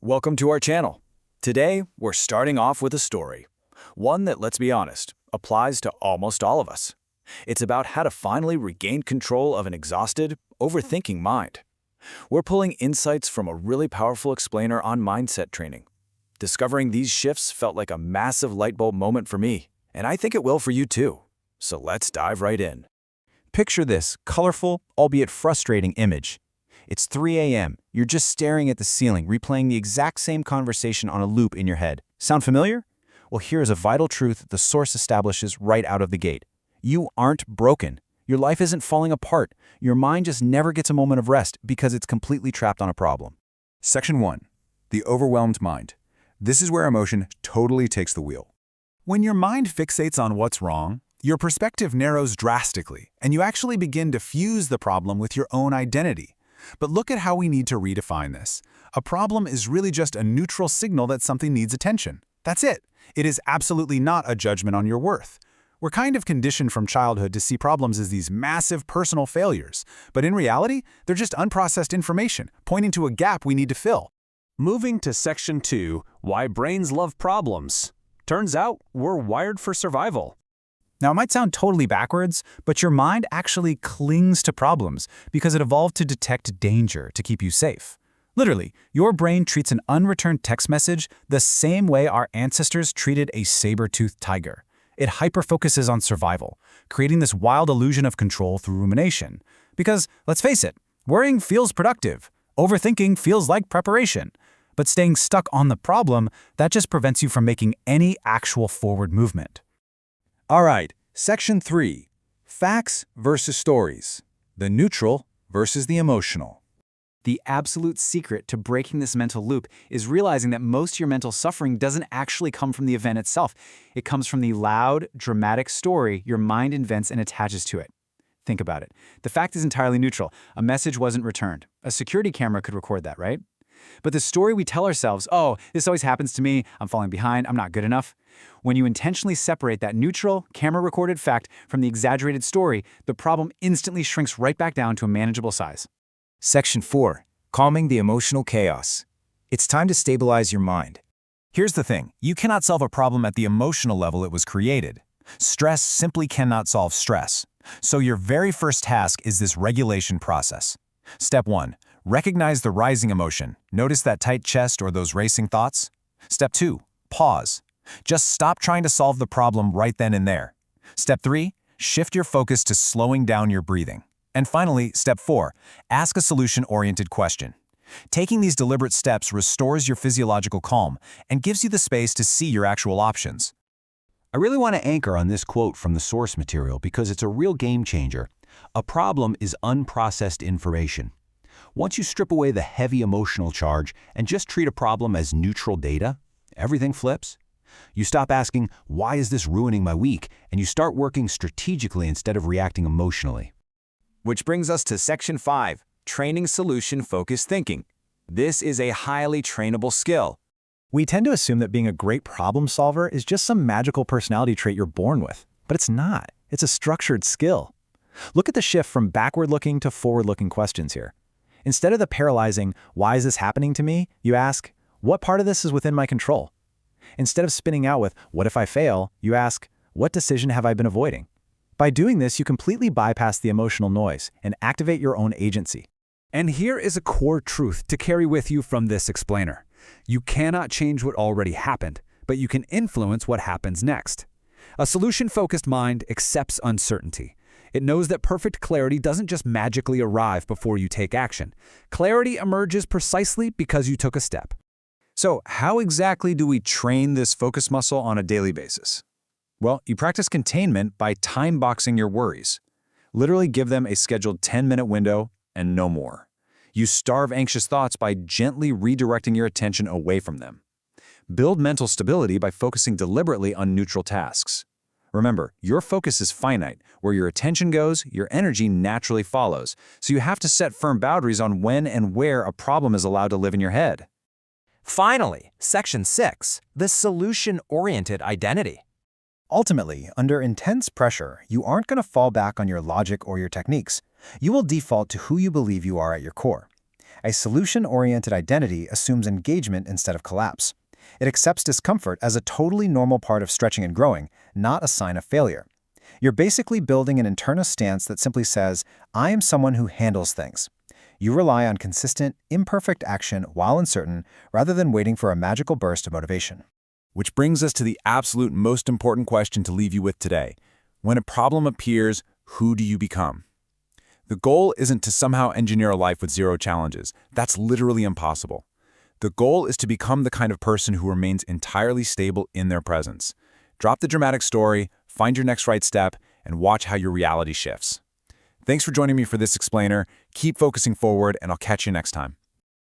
Welcome to our channel. Today, we're starting off with a story. One that, let's be honest, applies to almost all of us. It's about how to finally regain control of an exhausted, overthinking mind. We're pulling insights from a really powerful explainer on mindset training. Discovering these shifts felt like a massive light bulb moment for me, and I think it will for you too. So let's dive right in. Picture this colorful, albeit frustrating image. It's 3 a.m. You're just staring at the ceiling, replaying the exact same conversation on a loop in your head. Sound familiar? Well, here's a vital truth the source establishes right out of the gate. You aren't broken. Your life isn't falling apart. Your mind just never gets a moment of rest because it's completely trapped on a problem. Section 1. The overwhelmed mind. This is where emotion totally takes the wheel. When your mind fixates on what's wrong, your perspective narrows drastically, and you actually begin to fuse the problem with your own identity. But look at how we need to redefine this. A problem is really just a neutral signal that something needs attention. That's it. It is absolutely not a judgment on your worth. We're kind of conditioned from childhood to see problems as these massive personal failures, but in reality, they're just unprocessed information, pointing to a gap we need to fill. Moving to Section 2, Why Brains Love Problems. Turns out, we're wired for survival. Now, it might sound totally backwards, but your mind actually clings to problems because it evolved to detect danger to keep you safe. Literally, your brain treats an unreturned text message the same way our ancestors treated a saber-toothed tiger. It hyper-focuses on survival, creating this wild illusion of control through rumination. Because, let's face it, worrying feels productive. Overthinking feels like preparation. But staying stuck on the problem, that just prevents you from making any actual forward movement. All right, Section 3. Facts versus stories. The neutral versus the emotional. The absolute secret to breaking this mental loop is realizing that most of your mental suffering doesn't actually come from the event itself. It comes from the loud, dramatic story your mind invents and attaches to it. Think about it. The fact is entirely neutral. A message wasn't returned. A security camera could record that, right? But the story we tell ourselves, oh, this always happens to me, I'm falling behind, I'm not good enough. When you intentionally separate that neutral, camera-recorded fact from the exaggerated story, the problem instantly shrinks right back down to a manageable size. Section 4. Calming the emotional chaos. It's time to stabilize your mind. Here's the thing. You cannot solve a problem at the emotional level it was created. Stress simply cannot solve stress. So your very first task is this regulation process. Step 1. Recognize the rising emotion. Notice that tight chest or those racing thoughts. Step 2. Pause. Just stop trying to solve the problem right then and there. Step 3. Shift your focus to slowing down your breathing. And finally, Step 4. Ask a solution-oriented question. Taking these deliberate steps restores your physiological calm and gives you the space to see your actual options. I really want to anchor on this quote from the source material because it's a real game changer. A problem is unprocessed information. Once you strip away the heavy emotional charge and just treat a problem as neutral data, everything flips. You stop asking, why is this ruining my week? And you start working strategically instead of reacting emotionally. Which brings us to Section 5, Training Solution-Focused Thinking. This is a highly trainable skill. We tend to assume that being a great problem solver is just some magical personality trait you're born with, but it's not. It's a structured skill. Look at the shift from backward-looking to forward-looking questions here. Instead of the paralyzing, why is this happening to me, you ask, what part of this is within my control? Instead of spinning out with, what if I fail, you ask, what decision have I been avoiding? By doing this, you completely bypass the emotional noise and activate your own agency. And here is a core truth to carry with you from this explainer. You cannot change what already happened, but you can influence what happens next. A solution-focused mind accepts uncertainty. It knows that perfect clarity doesn't just magically arrive before you take action. Clarity emerges precisely because you took a step. So how exactly do we train this focus muscle on a daily basis? Well, you practice containment by time-boxing your worries. Literally give them a scheduled 10-minute window and no more. You starve anxious thoughts by gently redirecting your attention away from them. Build mental stability by focusing deliberately on neutral tasks. Remember, your focus is finite. Where your attention goes, your energy naturally follows. So you have to set firm boundaries on when and where a problem is allowed to live in your head. Finally, Section 6, the solution-oriented identity. Ultimately, under intense pressure, you aren't going to fall back on your logic or your techniques. You will default to who you believe you are at your core. A solution-oriented identity assumes engagement instead of collapse. It accepts discomfort as a totally normal part of stretching and growing, not a sign of failure. You're basically building an internal stance that simply says, I am someone who handles things. You rely on consistent, imperfect action while uncertain, rather than waiting for a magical burst of motivation. Which brings us to the absolute most important question to leave you with today. When a problem appears, who do you become? The goal isn't to somehow engineer a life with zero challenges. That's literally impossible. The goal is to become the kind of person who remains entirely stable in their presence. Drop the dramatic story, find your next right step, and watch how your reality shifts. Thanks for joining me for this explainer. Keep focusing forward, and I'll catch you next time.